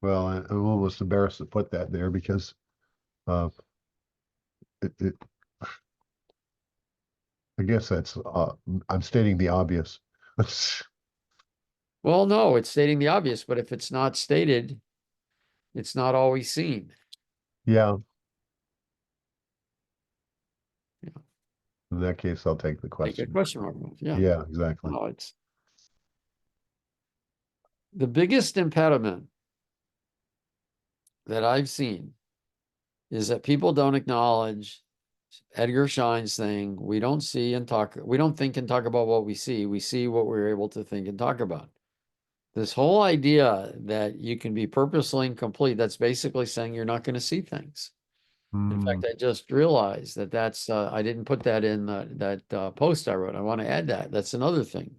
Well, I'm almost embarrassed to put that there because uh, it I guess that's I'm stating the obvious. Well, no, it's stating the obvious, but if it's not stated, it's not always seen. Yeah. Yeah. In that case, I'll take the Take a question. question mark. Yeah. Yeah, exactly. No, it's the biggest impediment that I've seen is that people don't acknowledge Edgar Schein's thing. We don't think and talk about what we see. We see what we're able to think and talk about. This whole idea that you can be purposely incomplete, that's basically saying you're not going to see things. In fact, I just realized I didn't put that in that post I wrote. I want to add that. That's another thing.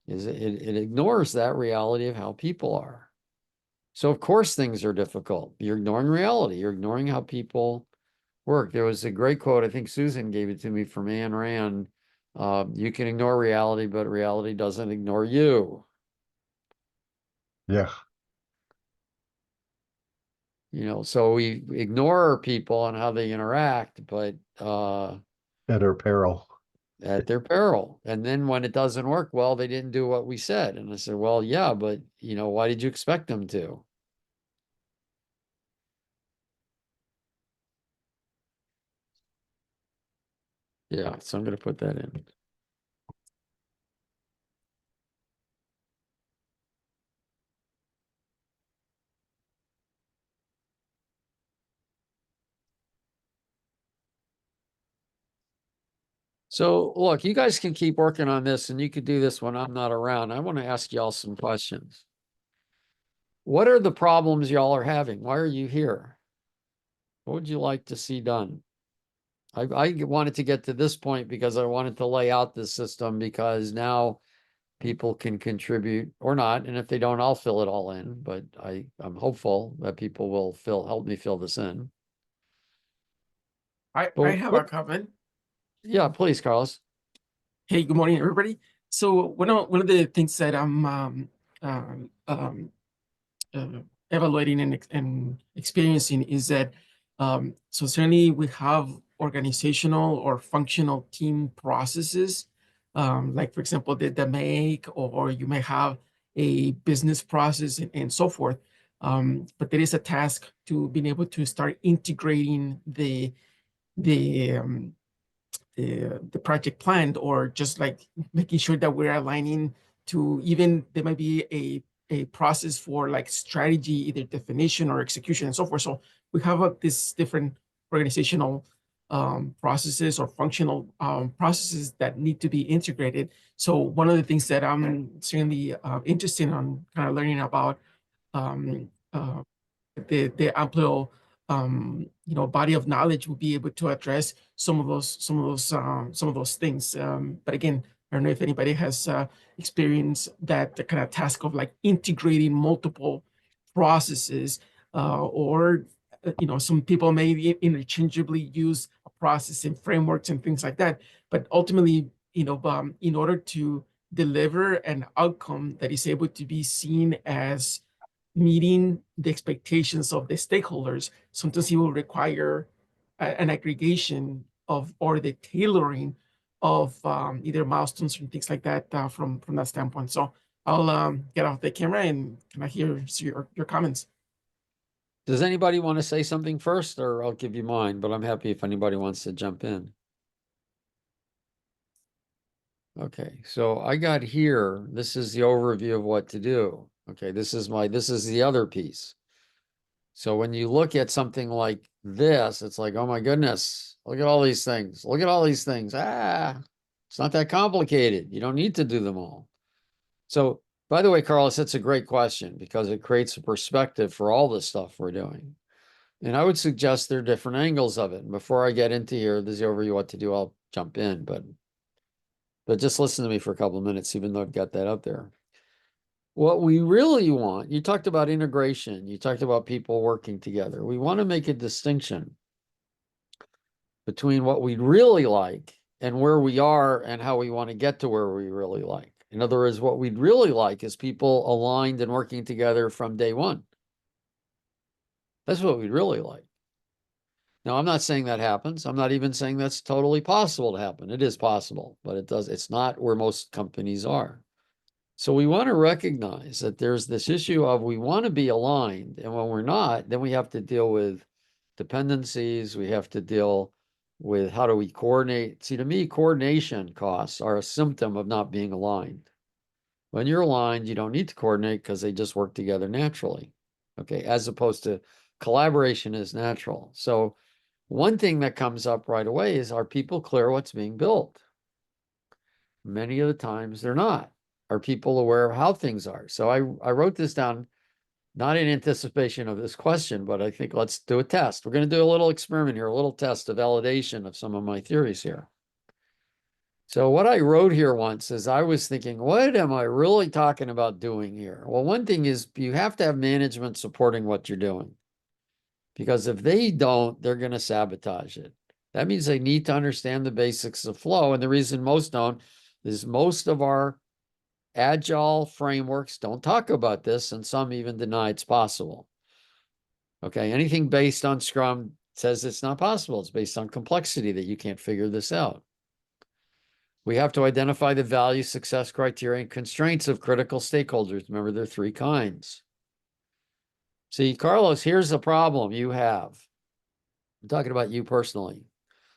It ignores that reality of how people are. So of course things are difficult. You're ignoring reality. You're ignoring how people work. There was a great quote, I think Susan gave it to me from Ayn Rand. You can ignore reality, but reality doesn't ignore you. Yeah. So we ignore people and how they interact, but At our peril. at their peril. And then when it doesn't work, well, they didn't do what we said. And I said, well, yeah, but why did you expect them to? Yeah, so I'm going to put that in. So look, you guys can keep working on this and you could do this when I'm not around. I want to ask y'all some questions. What are the problems y'all are having? Why are you here? What would you like to see done? I wanted to get to this point because I wanted to lay out this system because now people can contribute or not. And if they don't, I'll fill it all in. But I'm hopeful that people will help me fill this in. I But have a comment. yeah, please, Carlos. Hey, good morning, everybody. So one of the things that I'm um, um, evaluating and experiencing is that so certainly we have organizational or functional team processes, like for example the make, or you may have a business process and so forth. But there is a task to being able to start integrating the the project planned, or just like making sure that we're aligning to, even there might be a process for like strategy, either definition or execution and so forth. So we have this different organizational processes or functional processes that need to be integrated. So one of the things that I'm certainly interested in kind of learning about um, uh, the Amplio body of knowledge will be able to address some of those things. But again, I don't know if anybody has experienced that kind of task of like integrating multiple processes, or some people may interchangeably use a process and frameworks and things like that. But ultimately, in order to deliver an outcome that is able to be seen as meeting the expectations of the stakeholders, sometimes it will require an aggregation of, or the tailoring of either milestones and things like that from that standpoint. So I'll get off the camera and can I hear your comments? Does anybody want to say something first, or I'll give you mine, but I'm happy if anybody wants to jump in. Okay, so I got here, this is the overview of what to do. Okay, this is the other piece. So when you look at something like this, it's like, oh my goodness, look at all these things. Look at all these things. It's not that complicated. You don't need to do them all. So, by the way, Carlos, that's a great question because it creates a perspective for all the stuff we're doing. And I would suggest there are different angles of it. And before I get into here, this is the overview what to do. I'll jump in, but just listen to me for a couple of minutes, even though I've got that up there. What we really want, you talked about integration, you talked about people working together. We want to make a distinction between what we'd really like and where we are and how we want to get to where we really like. In other words, what we'd really like is people aligned and working together from day one. That's what we'd really like. Now, I'm not saying that happens. I'm not even saying that's totally possible to happen. It is possible, but it's not where most companies are. So we want to recognize that there's this issue of we want to be aligned, and when we're not, then we have to deal with dependencies. We have to deal with how do we coordinate. See, to me, coordination costs are a symptom of not being aligned. When you're aligned, you don't need to coordinate because they just work together naturally. Okay, as opposed to collaboration is natural. So one thing that comes up right away is, are people clear what's being built? Many of the times they're not. Are people aware of how things are? So I wrote this down, not in anticipation of this question, but I think let's do a test. We're going to do a little experiment here, a little test of validation of some of my theories here. So what I wrote here once is I was thinking, what am I really talking about doing here? Well, one thing is you have to have management supporting what you're doing, because if they don't, they're going to sabotage it. That means they need to understand the basics of flow. And the reason most don't is most of our agile frameworks don't talk about this, and some even deny it's possible. Okay, anything based on Scrum says it's not possible. It's based on complexity that you can't figure this out. We have to identify the value, success criteria, and constraints of critical stakeholders. Remember, there are 3 kinds. See, Carlos, here's the problem you have. I'm talking about you personally.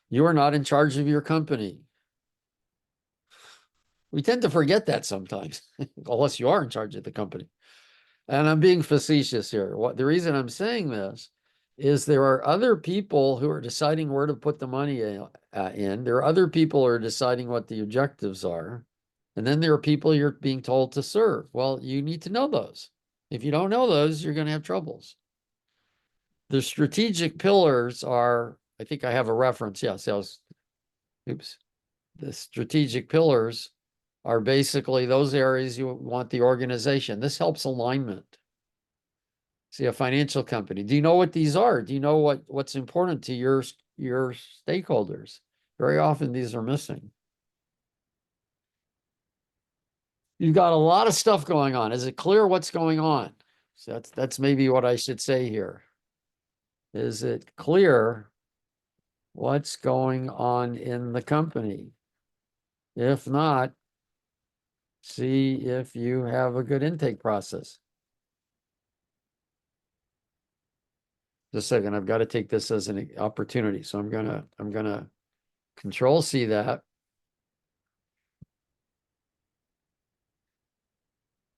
You are not in charge of your company. We tend to forget that sometimes, unless you are in charge of the company. And I'm being facetious here. The reason I'm saying this is there are other people who are deciding where to put the money in. There are other people who are deciding what the objectives are. And then there are people you're being told to serve. Well, you need to know those. If you don't know those, you're going to have troubles. The strategic pillars are, I think I have a reference. Yes, oops. The strategic pillars are basically those areas you want the organization. This helps alignment. See, a financial company. Do you know what these are? Do you know what's important to your stakeholders? Very often these are missing. You've got a lot of stuff going on. Is it clear what's going on? So that's maybe what I should say here. Is it clear what's going on in the company? If not, see if you have a good intake process. Just a second, I've got to take this as an opportunity. So I'm gonna Control C that.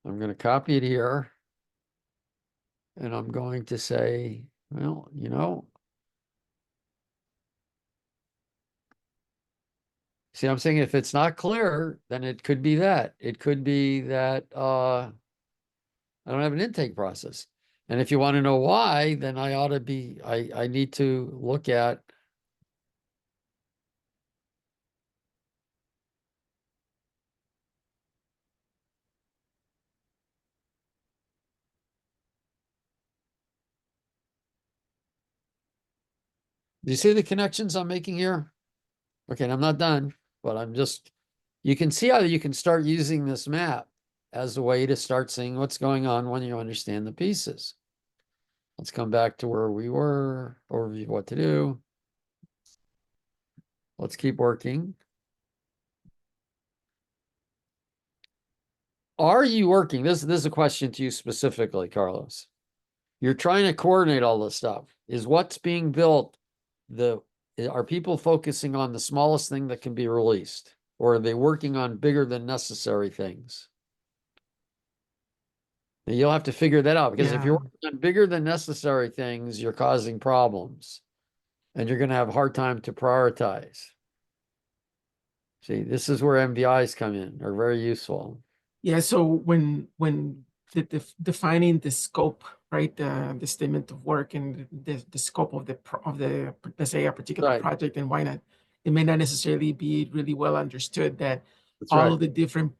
I'm going to copy it here. And I'm going to say, well, you know, see, I'm saying if it's not clear, then it could be that. It could be that I don't have an intake process. And if you want to know why, then I ought to be, I need to look at do you see the connections I'm making here? Okay, and I'm not done, but I'm just, you can see how you can start using this map as a way to start seeing what's going on when you understand the pieces. Let's come back to where we were, overview of what to do. Let's keep working. Are you working? This is a question to you specifically, Carlos. You're trying to coordinate all this stuff. Is what's being built are people focusing on the smallest thing that can be released? Or are they working on bigger than necessary things? And you'll have to figure that out because if you're working on bigger than necessary things, you're causing problems and you're going to have a hard time to prioritize. See, this is where MVIs come in, are very useful. Yeah, so when defining the scope, right, the statement of work and the scope of the let's say a particular project and why not, it may not necessarily be really well understood that all of the different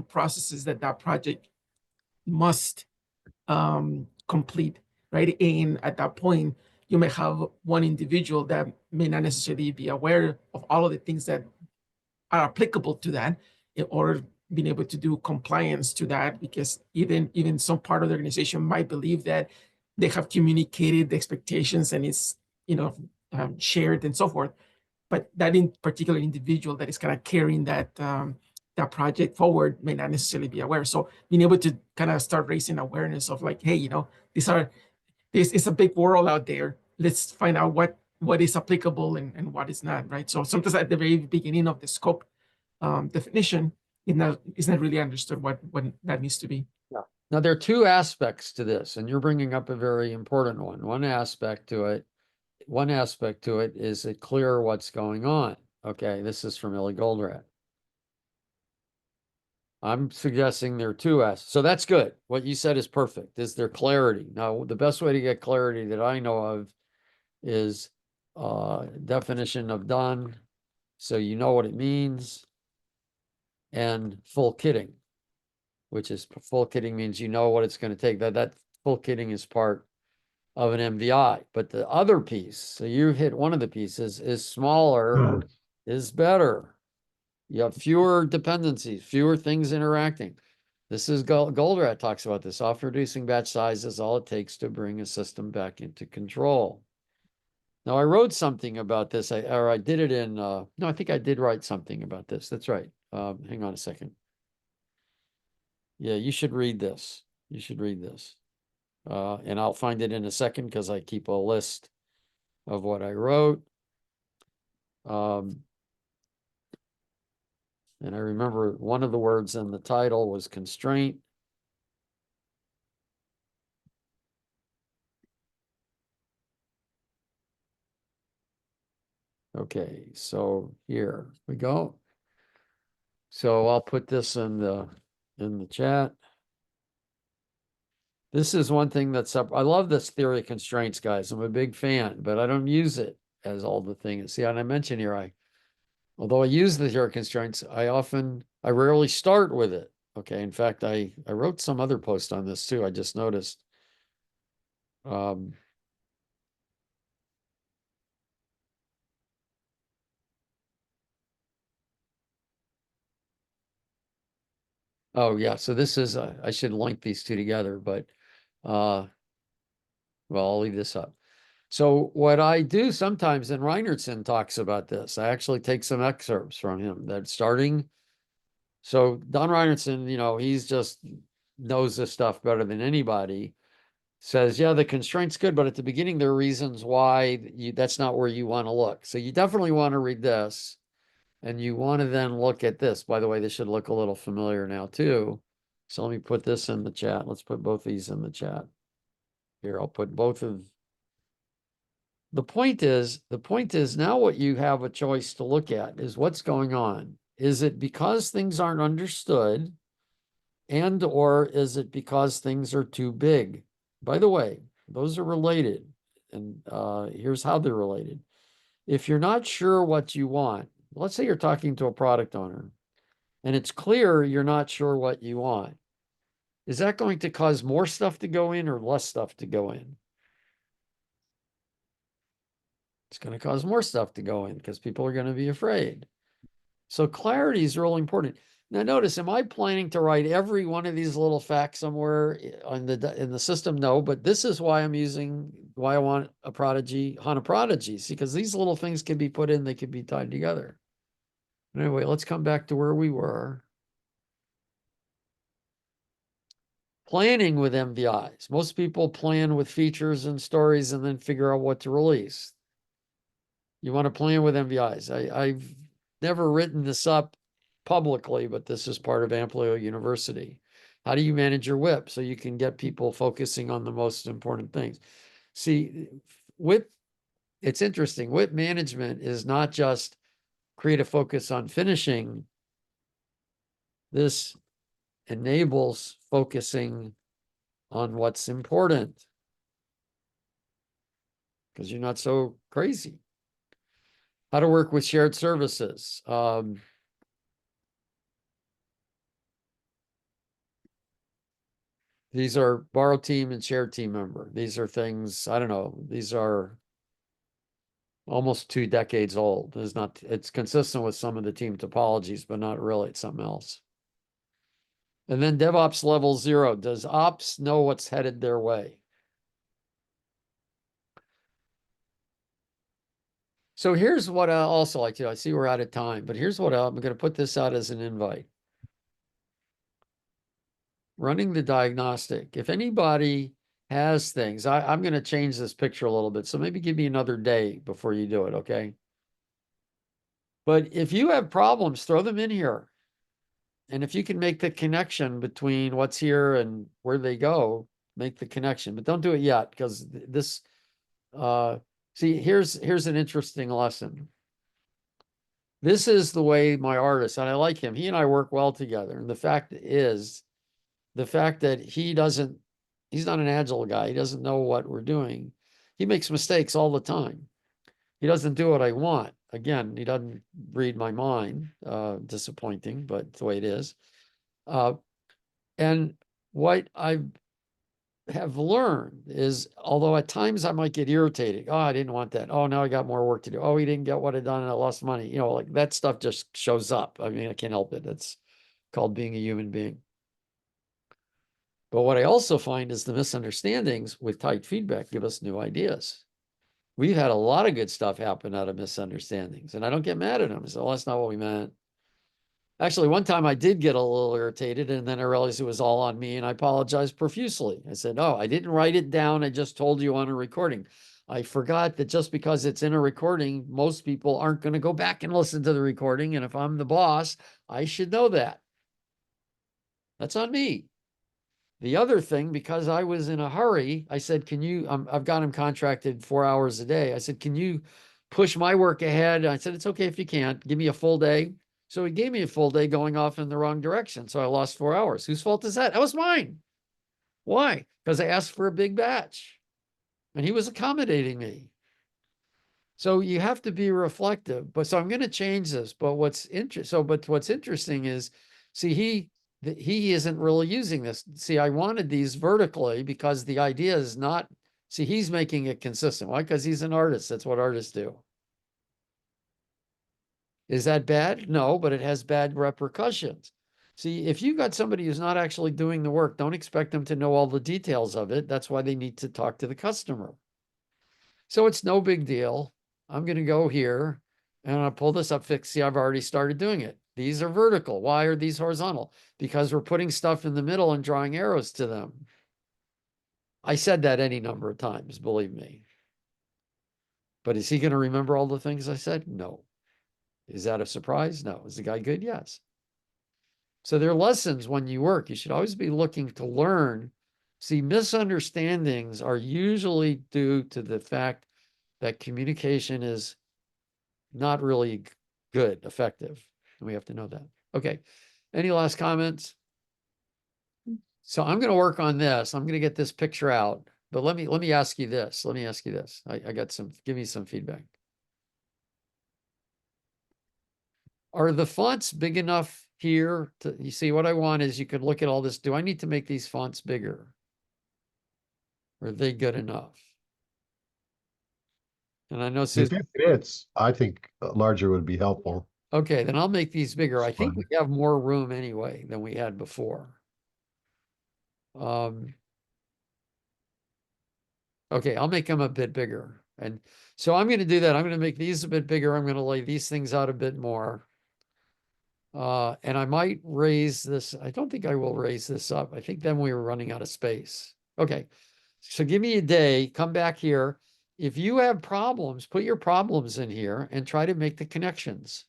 processes that project must complete, right? And at that point, you may have one individual that may not necessarily be aware of all of the things that are applicable to that, or being able to do compliance to that, because even some part of the organization might believe that they have communicated the expectations and it's shared and so forth, but that in particular individual that is kind of carrying that that project forward may not necessarily be aware. So being able to kind of start raising awareness of like, hey, this is a big world out there. Let's find out what is applicable and what is not, right? So sometimes at the very beginning of the scope definition, it's not really understood what that needs to be. Yeah. Now there are 2 aspects to this, and you're bringing up a very important one. One aspect to it is it clear what's going on. Okay, this is from Illy Goldratt. I'm suggesting there are 2 aspects. So that's good. What you said is perfect. Is there clarity? Now, the best way to get clarity that I know of is definition of done, so you know what it means, and full kitting, which is full kitting means you know what it's going to take. That full kitting is part of an MVI. But the other piece, so you hit one of the pieces, is smaller is better. You have fewer dependencies, fewer things interacting. This is Goldratt talks about this. Off reducing batch size is all it takes to bring a system back into control. Now I wrote something about this, or I did it in, no, I think I did write something about this. That's right. Hang on a second. Yeah, you should read this. You should read this. And I'll find it in a second because I keep a list of what I wrote. And I remember one of the words in the title was constraint. Okay, so here we go. So I'll put this in the chat. This is one thing that's up. I love this theory of constraints, guys. I'm a big fan, but I don't use it as all the things. See, and I mentioned here, although I use the theory of constraints, I rarely start with it. Okay. In fact, I wrote some other post on this too. I just noticed. Oh yeah. So this is, I should link these two together, but, well, I'll leave this up. So what I do sometimes, and Reinertsen talks about this, I actually take some excerpts from him that starting. So Don Reinertsen, he's just knows this stuff better than anybody. Says, yeah, the constraint's good, but at the beginning there are reasons why that's not where you want to look. So you definitely want to read this, and you want to then look at this. By the way, this should look a little familiar now too. So let me put this in the chat. Let's put both these in the chat. Here, I'll put both of. The point is now what you have a choice to look at is what's going on. Is it because things aren't understood, and or is it because things are too big? By the way, those are related, and here's how they're related. If you're not sure what you want, let's say you're talking to a product owner, and it's clear you're not sure what you want, is that going to cause more stuff to go in or less stuff to go in? It's going to cause more stuff to go in because people are going to be afraid. So clarity is really important. Now notice, am I planning to write every one of these little facts somewhere in the system? No, but this is why why I want a prodigy, HANA prodigies, because these little things can be put in, they can be tied together. Anyway, let's come back to where we were. Planning with MVIs. Most people plan with features and stories and then figure out what to release. You want to plan with MVIs. I've never written this up publicly, but this is part of Amplio University. How do you manage your WIP so you can get people focusing on the most important things? See, it's interesting. WIP management is not just create a focus on finishing. This enables focusing on what's important because you're not so crazy. How to work with shared services. These are borrowed team and shared team member. These are things, I don't know, these are almost 2 decades old. It's consistent with some of the team topologies, but not really. It's something else. And then DevOps level 0. Does ops know what's headed their way? So here's what I also like to do. I see we're out of time, but here's what I'm going to put this out as an invite. Running the diagnostic. If anybody has things, I'm going to change this picture a little bit. So maybe give me another day before you do it, okay? But if you have problems, throw them in here. And if you can make the connection between what's here and where they go, make the connection. But don't do it yet because this, see, here's an interesting lesson. This is the way my artist, and I like him, he and I work well together. And the fact that he's not an agile guy. He doesn't know what we're doing. He makes mistakes all the time. He doesn't do what I want. Again, he doesn't read my mind. Disappointing, but it's the way it is. And what I have learned is, although at times I might get irritated. Oh, I didn't want that. Oh, now I got more work to do. Oh, he didn't get what I done and I lost money. Like that stuff just shows up. I mean, I can't help it. It's called being a human being. But what I also find is the misunderstandings with tight feedback give us new ideas. we've had a lot of good stuff happen out of misunderstandings, and I don't get mad at them. So that's not what we meant. Actually, one time I did get a little irritated, and then I realized it was all on me, and I apologized profusely. I said, "No, I didn't write it down. I just told you on a recording. I forgot that just because it's in a recording, most people aren't going to go back and listen to the recording. And if I'm the boss, I should know that. That's on me." The other thing, because I was in a hurry, I said, "Can you, I've got him contracted 4 hours a day. I said, can you push my work ahead?" I said, "It's okay if you can't. Give me a full day." So he gave me a full day going off in the wrong direction. So I lost 4 hours. Whose fault is that? That was mine. Why? Because I asked for a big batch and he was accommodating me. So you have to be reflective. But so I'm going to change this. But what's interesting is, see, he isn't really using this. See, I wanted these vertically because the idea is not, see, he's making it consistent. Why? Because he's an artist. That's what artists do. Is that bad? No, but it has bad repercussions. See, if you got somebody who's not actually doing the work, don't expect them to know all the details of it. That's why they need to talk to the customer. So it's no big deal. I'm going to go here and I'll pull this up. See, I've already started doing it. These are vertical. Why are these horizontal? Because we're putting stuff in the middle and drawing arrows to them. I said that any number of times, believe me. But is he going to remember all the things I said? No. Is that a surprise? No. Is the guy good? Yes. So there are lessons when you work. You should always be looking to learn. See, misunderstandings are usually due to the fact that communication is not really good, effective. And we have to know that. Okay. Any last comments? So I'm going to work on this. I'm going to get this picture out. But let me ask you this. Let me ask you this. I got some, give me some feedback. Are the fonts big enough here to, you see, what I want is you could look at all this. Do I need to make these fonts bigger? Or are they good enough? And I know If Susan, it fits, I think larger would be helpful. okay, then I'll make these bigger. I think Fine. we have more room anyway than we had before. Okay, I'll make them a bit bigger. And so I'm going to do that. I'm going to make these a bit bigger. I'm going to lay these things out a bit more. And I might raise this. I don't think I will raise this up. I think then we were running out of space. Okay. So give me a day, come back here. If you have problems, put your problems in here and try to make the connections.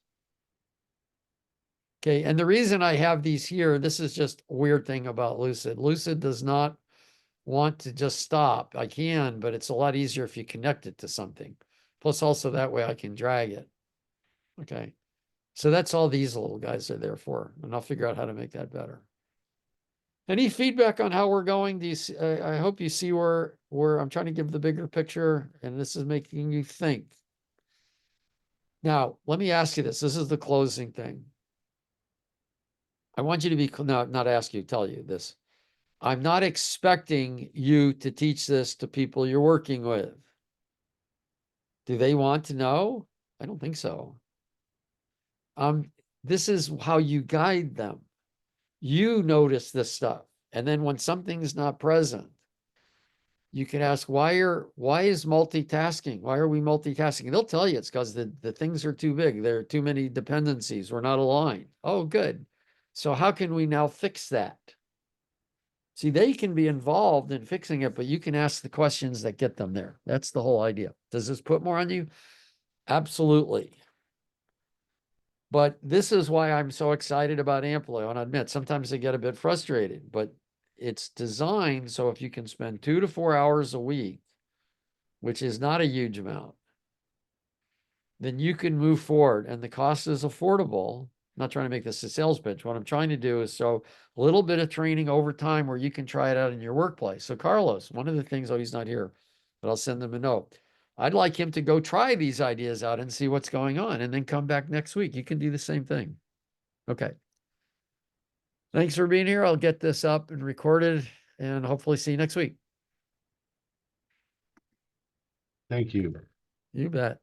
Okay. And the reason I have these here, this is just a weird thing about Lucid. Lucid does not want to just stop. I can, but it's a lot easier if you connect it to something. Plus also that way I can drag it. Okay. So that's all these little guys are there for. And I'll figure out how to make that better. Any feedback on how we're going? Do you see, I hope you see where I'm trying to give the bigger picture and this is making you think. Now, let me ask you this. This is the closing thing. I want you to be, no, not ask you, tell you this. I'm not expecting you to teach this to people you're working with. Do they want to know? I don't think so. This is how you guide them. You notice this stuff. And then when something's not present, you can ask, why is multitasking? Why are we multitasking? They'll tell you it's because the things are too big. There are too many dependencies. We're not aligned. Oh, good. So how can we now fix that? See, they can be involved in fixing it, but you can ask the questions that get them there. That's the whole idea. Does this put more on you? Absolutely. But this is why I'm so excited about Amplio. And I admit, sometimes I get a bit frustrated, but it's designed so if you can spend 2 to 4 hours a week, which is not a huge amount, then you can move forward and the cost is affordable. I'm not trying to make this a sales pitch. What I'm trying to do is show a little bit of training over time where you can try it out in your workplace. So Carlos, one of the things, oh, he's not here, but I'll send him a note. I'd like him to go try these ideas out and see what's going on and then come back next week. You can do the same thing. Okay. Thanks for being here. I'll get this up and recorded and hopefully see you next week. Thank you. You bet.